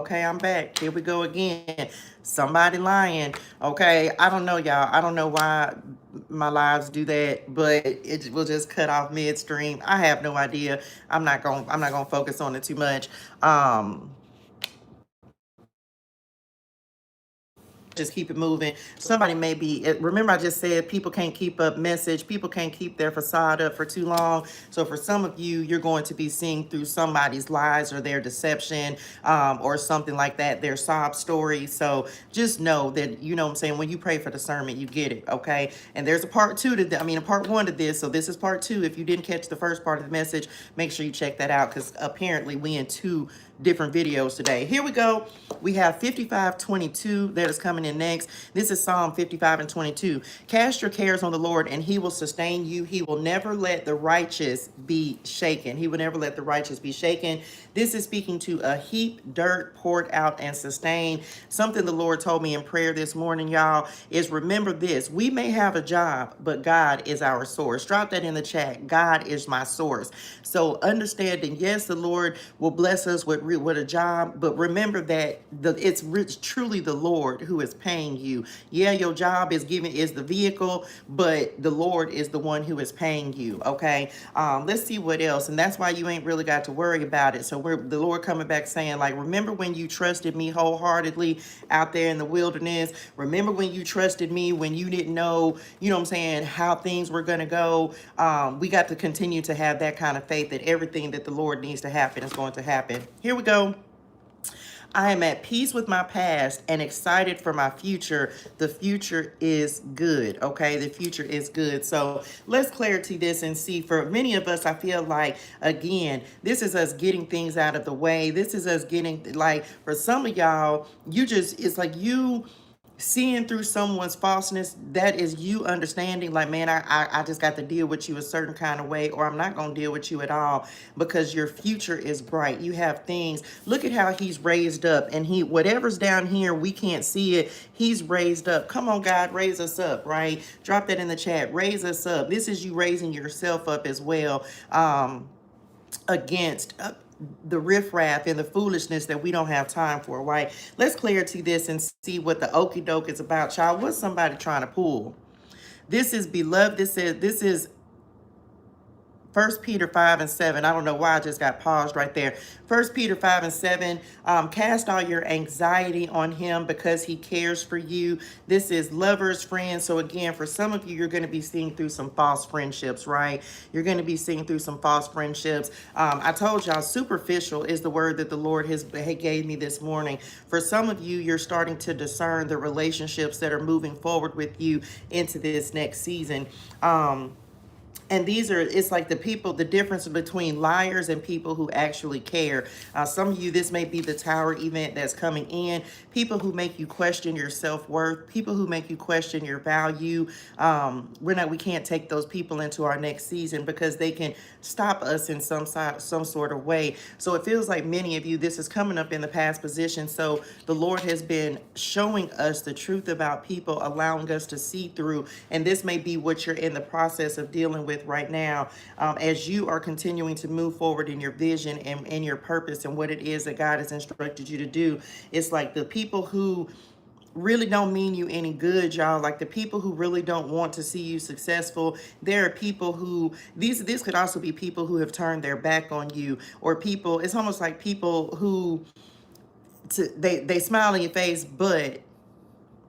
Okay, I'm back. Here we go again. Somebody lying. Okay, I don't know, y'all. I don't know why my lives do that, but it will just cut off midstream. I have no idea. I'm not gonna focus on it too much. Just keep it moving. Somebody may be, remember I just said people can't keep up message. People can't keep their facade up for too long. So for some of you, you're going to be seeing through somebody's lies or their deception, or something like that, their sob story. So just know that, you know what I'm saying, when you pray for discernment, you get it, okay? And there's a part two to, a part one to this. So this is part two. If you didn't catch the first part of the message, make sure you check that out, because apparently we in two different videos today. Here we go. We have 55:22 that is coming in next. This is Psalm 55:22. Cast your cares on the Lord, and he will sustain you. He will never let the righteous be shaken. He will never let the righteous be shaken. This is speaking to a heap dirt poured out and sustained. Something the Lord told me in prayer this morning, y'all, is remember this. We may have a job, but God is our source. Drop that in the chat. God is my source. So understanding, yes, the Lord will bless us with a job, but remember that it's truly the Lord who is paying you. Yeah, your job is the vehicle, but the Lord is the one who is paying you. Okay. Let's see what else. And that's why you ain't really got to worry about it. So the Lord coming back saying, like, remember when you trusted me wholeheartedly out there in the wilderness? Remember when you trusted me when you didn't know, you know what I'm saying, how things were going to go? We got to continue to have that kind of faith that everything that the Lord needs to happen is going to happen. Here we go. I am at peace with my past and excited for my future. The future is good, okay? The future is good. So let's clarity this and see. For many of us, I feel like, again, this is us getting things out of the way. This is us getting, like, for some of y'all, it's like you seeing through someone's falseness. That is you understanding, like, man, I just got to deal with you a certain kind of way, or I'm not going to deal with you at all, because your future is bright. You have things. Look at how he's raised up, and whatever's down here, we can't see it. He's raised up. Come on, God, raise us up, right? Drop that in the chat. Raise us up. This is you raising yourself up as well, against the riffraff and the foolishness that we don't have time for, right? Let's clarity this and see what the okie doke is about, child. What's somebody trying to pull? This is beloved. This is 1 Peter 5:7. I don't know why I just got paused right there. 1 Peter 5:7. Cast all your anxiety on him because he cares for you. This is lovers, friends. So again, for some of you, you're going to be seeing through some false friendships, right? You're going to be seeing through some false friendships. I told y'all, superficial is the word that the Lord gave me this morning. For some of you, you're starting to discern the relationships that are moving forward with you into this next season. And it's like the difference between liars and people who actually care. Some of you, this may be the tower event that's coming in. People who make you question your self-worth, people who make you question your value. We can't take those people into our next season because they can stop us in some sort of way. So it feels like many of you, this is coming up in the past position. So the Lord has been showing us the truth about people, allowing us to see through. And this may be what you're in the process of dealing with right now, as you are continuing to move forward in your vision and in your purpose and what it is that God has instructed you to do. It's like the people who really don't mean you any good, y'all. Like the people who really don't want to see you successful. There are people who, these could also be people who have turned their back on you, or people, it's almost like people who, they smile in your face, but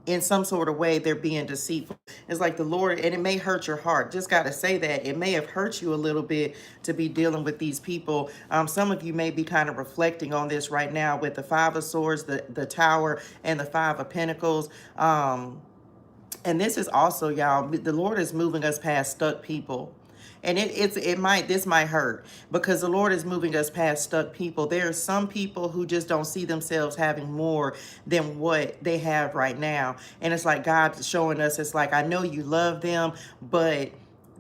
in some sort of way they're being deceitful. It's like the Lord, and it may hurt your heart. Just got to say that it may have hurt you a little bit to be dealing with these people. Some of you may be kind of reflecting on this right now with the Five of Swords, the Tower, and the Five of Pentacles. And this is also, y'all, the Lord is moving us past stuck people. And this might hurt, because the Lord is moving us past stuck people. There are some people who just don't see themselves having more than what they have right now. And it's like God showing us, it's like, I know you love them, but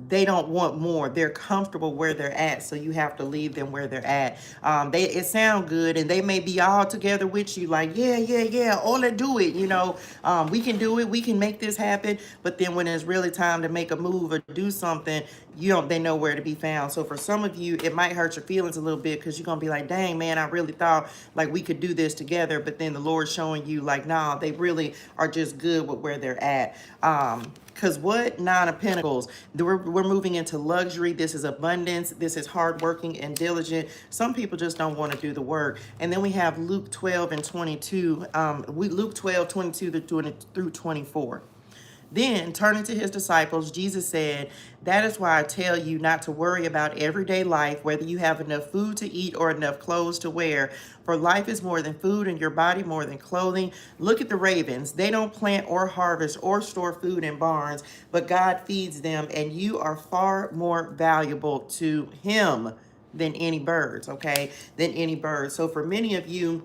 they don't want more. They're comfortable where they're at, so you have to leave them where they're at. It sound good, and they may be all together with you, like yeah, oh, let's do it. We can do it. We can make this happen. But then when it's really time to make a move or do something, they know where to be found. So for some of you, it might hurt your feelings a little bit, because you're gonna be like, dang man, I really thought like we could do this together. But then the Lord's showing you like, nah, they really are just good with where they're at. Because what? Nine of Pentacles. We're moving into luxury. This is abundance. This is hardworking and diligent. Some people just don't want to do the work. And then we have Luke 12 and 22. Luke 12, 22 through 24. Then, turning to his disciples, Jesus said, "That is why I tell you not to worry about everyday life, whether you have enough food to eat or enough clothes to wear. For life is more than food, and your body more than clothing. Look at the ravens. They don't plant or harvest or store food in barns, but God feeds them, and you are far more valuable to him than any birds," okay? Than any birds. So for many of you,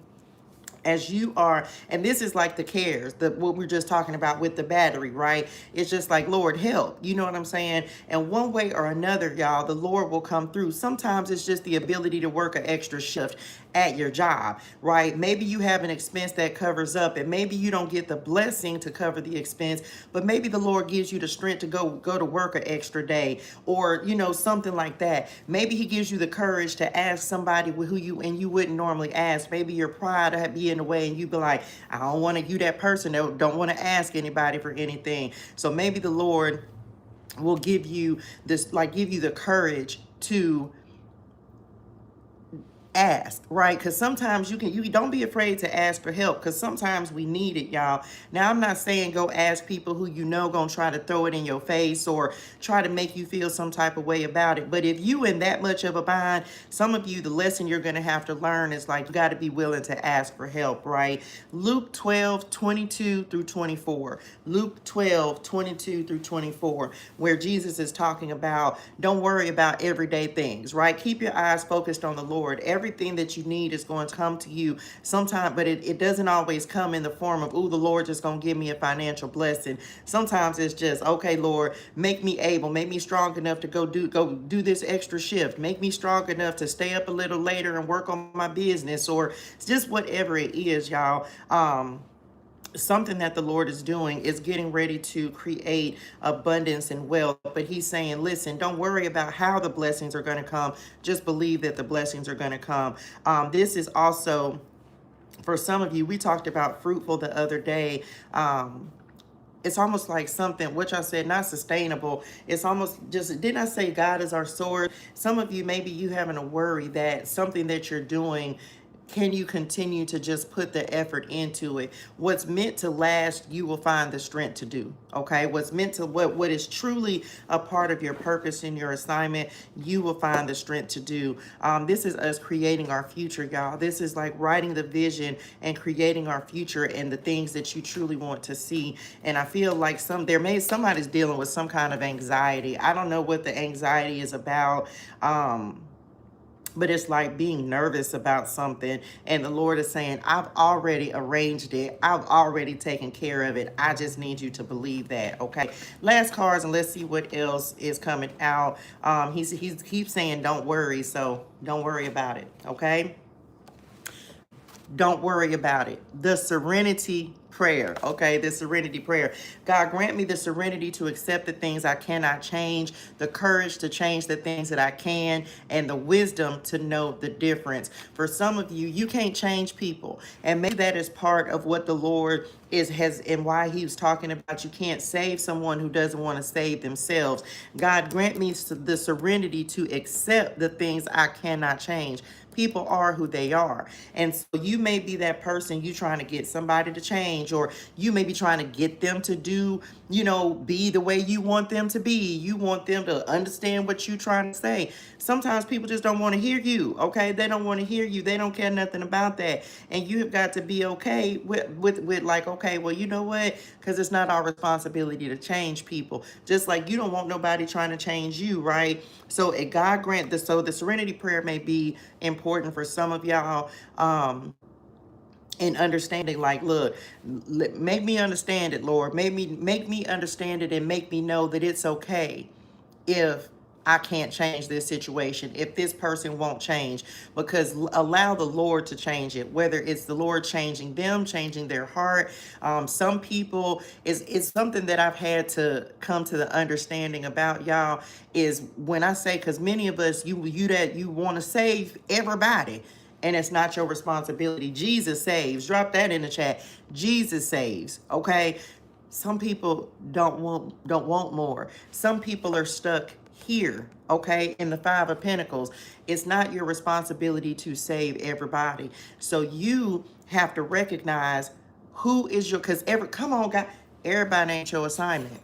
as you are, and this is like the cares, what we're just talking about with the battery, right? It's just like, Lord, help. You know what I'm saying? And one way or another, y'all, the Lord will come through. Sometimes it's just the ability to work an extra shift at your job, right? Maybe you have an expense that covers up, and maybe you don't get the blessing to cover the expense, but maybe the Lord gives you the strength to go to work an extra day, or something like that. Maybe he gives you the courage to ask somebody who you wouldn't normally ask. Maybe your pride will be in the way, and you be like, I don't want to, you that person that don't want to ask anybody for anything. So maybe the Lord will give you this, like give you the courage to ask, right? Because sometimes you don't be afraid to ask for help, because sometimes we need it, y'all. Now, I'm not saying go ask people who gonna try to throw it in your face or try to make you feel some type of way about it. But if you in that much of a bind, some of you, the lesson you're gonna have to learn is like, you got to be willing to ask for help, right? Luke 12, 22 through 24. Luke 12, 22 through 24, where Jesus is talking about, don't worry about everyday things, right? Keep your eyes focused on the Lord. Everything that you need is going to come to you sometime, but it doesn't always come in the form of, oh, the Lord just going to give me a financial blessing. Sometimes it's just, okay, Lord, make me able, make me strong enough to go do this extra shift. Make me strong enough to stay up a little later and work on my business, or just whatever it is, y'all. Something that the Lord is doing is getting ready to create abundance and wealth. But he's saying, listen, don't worry about how the blessings are going to come. Just believe that the blessings are going to come. This is also, for some of you, we talked about fruitful the other day. It's almost like something, which I said, not sustainable. It's almost just, didn't I say God is our sword? Some of you, maybe you having a worry that something that you're doing, can you continue to just put the effort into it? What's meant to last, you will find the strength to do, okay? What's meant to, what is truly a part of your purpose and your assignment, you will find the strength to do. This is us creating our future, y'all. This is like writing the vision and creating our future and the things that you truly want to see. And I feel like somebody's dealing with some kind of anxiety. I don't know what the anxiety is about. But it's like being nervous about something, and the Lord is saying, I've already arranged it. I've already taken care of it. I just need you to believe that, okay? Last cards, and let's see what else is coming out. He keeps saying, don't worry, so don't worry about it, okay? Don't worry about it. The serenity prayer, okay? The serenity prayer. God, grant me the serenity to accept the things I cannot change, the courage to change the things that I can, and the wisdom to know the difference. For some of you, you can't change people, and maybe that is part of what the Lord has, and why he was talking about you can't save someone who doesn't want to save themselves. God, grant me the serenity to accept the things I cannot change. People are who they are. And so you may be that person, you trying to get somebody to change, or you may be trying to get them to do, be the way you want them to be. You want them to understand what you're trying to say. Sometimes people just don't want to hear you, okay? They don't want to hear you. They don't care nothing about that. And you have got to be okay with like, okay, well, you know what? Because it's not our responsibility to change people. Just like you don't want nobody trying to change you, right? So God grant the serenity prayer may be important for some of y'all. In understanding, like, look, make me understand it, Lord. Make me understand it, and make me know that it's okay if I can't change this situation, if this person won't change, because allow the Lord to change it, whether it's the Lord changing them, changing their heart. Some people, it's something that I've had to come to the understanding about, y'all, is when I say, because many of us, you want to save everybody, and it's not your responsibility. Jesus saves. Drop that in the chat. Jesus saves. Okay. Some people don't want more. Some people are stuck here, okay, in the Five of Pentacles. It's not your responsibility to save everybody. So you have to recognize who is your, because come on, God, everybody ain't your assignment.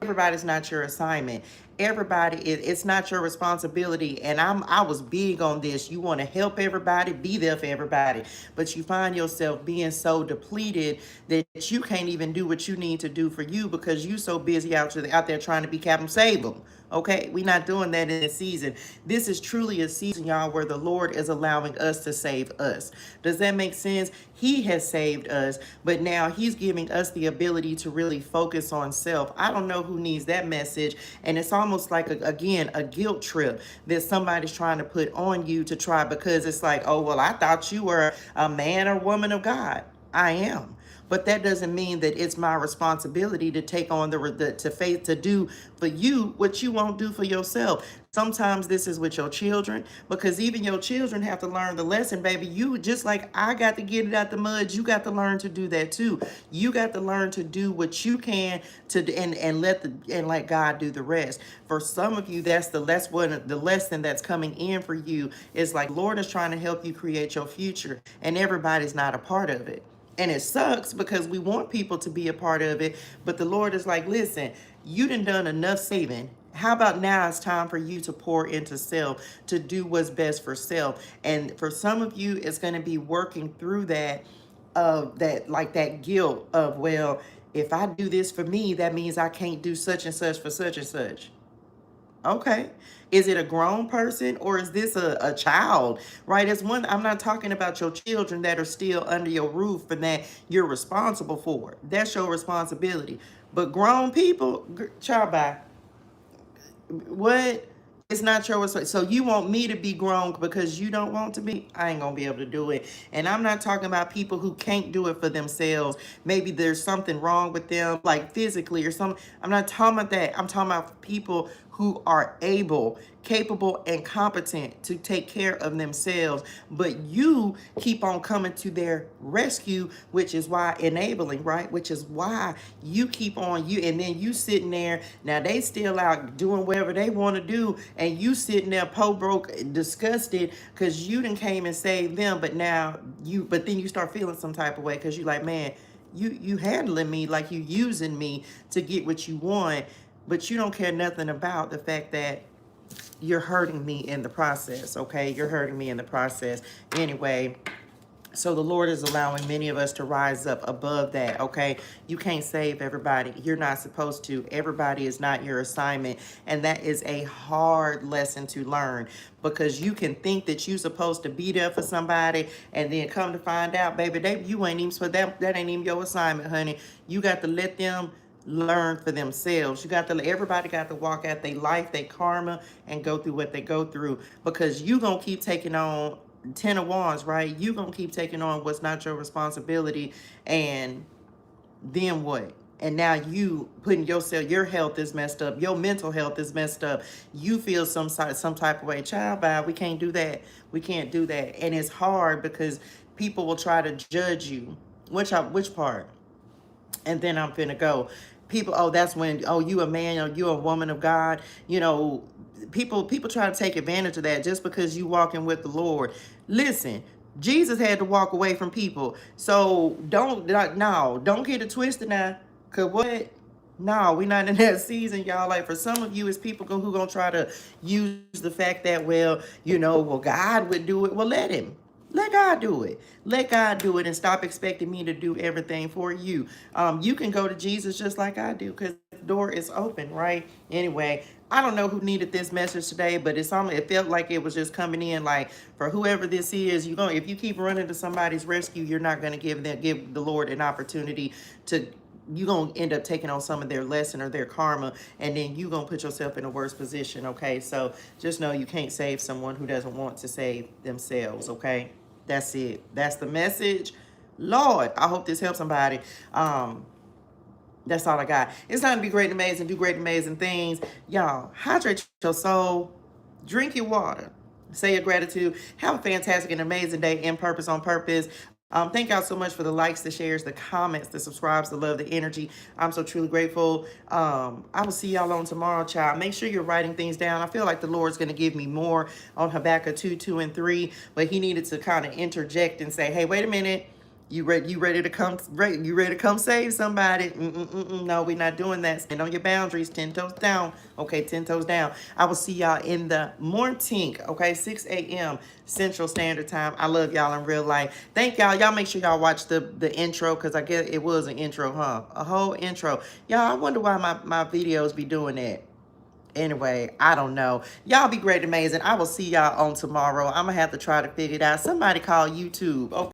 Everybody's not your assignment. Everybody, it's not your responsibility. And I was big on this. You want to help everybody, be there for everybody, but you find yourself being so depleted that you can't even do what you need to do for you because you so busy out there trying to be Captain Sable. Okay, we're not doing that in this season. This is truly a season, y'all, where the Lord is allowing us to save us. Does that make sense? He has saved us, but now he's giving us the ability to really focus on self. I don't know who needs that message. And it's almost like, again, a guilt trip that somebody's trying to put on you to try, because it's like, oh, well, I thought you were a man or woman of God. I am. But that doesn't mean that it's my responsibility to take on to do for you what you won't do for yourself. Sometimes this is with your children, because even your children have to learn the lesson, baby. You, just like I got to get it out the mud, you got to learn to do that too. You got to learn to do what you can and let God do the rest. For some of you, that's one the lesson that's coming in for you, is like Lord is trying to help you create your future, and everybody's not a part of it. And it sucks because we want people to be a part of it. But the Lord is like, listen, you done enough saving. How about now it's time for you to pour into self, to do what's best for self. And for some of you, it's going to be working through that, that guilt of, well, if I do this for me, that means I can't do such and such for such and such. Okay. Is it a grown person or is this a child? Right? It's one, I'm not talking about your children that are still under your roof and that you're responsible for. That's your responsibility. But grown people, child, bye. What? It's not your responsibility. So you want me to be grown because you don't want to be? I ain't gonna be able to do it. And I'm not talking about people who can't do it for themselves. Maybe there's something wrong with them, like physically or something. I'm not talking about that. I'm talking about people who are able, capable, and competent to take care of themselves. But you keep on coming to their rescue, which is why enabling, right? Which is why you keep on and then you sitting there. Now they still out doing whatever they want to do, and you sitting there broke, disgusted because you done came and saved them. But then you start feeling some type of way because you like, man, you handling me like you using me to get what you want. But you don't care nothing about the fact that you're hurting me in the process, okay? You're hurting me in the process. Anyway, so the Lord is allowing many of us to rise up above that, okay? You can't save everybody. You're not supposed to. Everybody is not your assignment. And that is a hard lesson to learn, because you can think that you're supposed to be there for somebody and then come to find out, baby, you ain't even supposed, that ain't even your assignment, honey. You got to let them learn for themselves. Everybody got to walk out their life, their karma, and go through what they go through, because you gonna keep taking on 10 of Wands, right? You gonna keep taking on what's not your responsibility, and then what? And now you putting yourself, your health is messed up, your mental health is messed up. You feel some type of way. Child, we can't do that. We can't do that. And it's hard because people will try to judge you. Which part? And then I'm finna go. People, that's when, you a man or you a woman of God. People try to take advantage of that just because you walking with the Lord. Listen, Jesus had to walk away from people. So don't get it twisted now. Cause what? No, we're not in that season, y'all. Like, for some of you, it's people who gonna try to use the fact that, well, God would do it. Well, let him. Let God do it. Let God do it, and stop expecting me to do everything for you. You can go to Jesus just like I do, because the door is open, right? Anyway, I don't know who needed this message today, but it felt like it was just coming in, like, for whoever this is, if you keep running to somebody's rescue, you're not going to give the Lord an opportunity to you're going to end up taking on some of their lesson or their karma, and then you're going to put yourself in a worse position, okay? So just know you can't save someone who doesn't want to save themselves, okay? That's it. That's the message. Lord, I hope this helps somebody. That's all I got. It's time to be great and amazing, do great and amazing things. Y'all, hydrate your soul, drink your water, say your gratitude, have a fantastic and amazing day in purpose, on purpose. Thank y'all so much for the likes, the shares, the comments, the subscribes, the love, the energy. I'm so truly grateful. I will see y'all on tomorrow, child. Make sure you're writing things down. I feel like the Lord's going to give me more on Habakkuk 2, 2, and 3, but he needed to kind of interject and say, hey, wait a minute. You ready to come? You ready to come save somebody? No, we're not doing that. Stand on your boundaries. 10 toes down. Okay, 10 toes down. I will see y'all in the morning. Okay, 6 a.m. Central Standard Time. I love y'all in real life. Thank y'all. Y'all make sure y'all watch the intro, because I guess it was an intro, huh? A whole intro. Y'all, I wonder why my videos be doing that. Anyway, I don't know. Y'all be great and amazing. I will see y'all on tomorrow. I'm going to have to try to figure it out. Somebody call YouTube. Okay.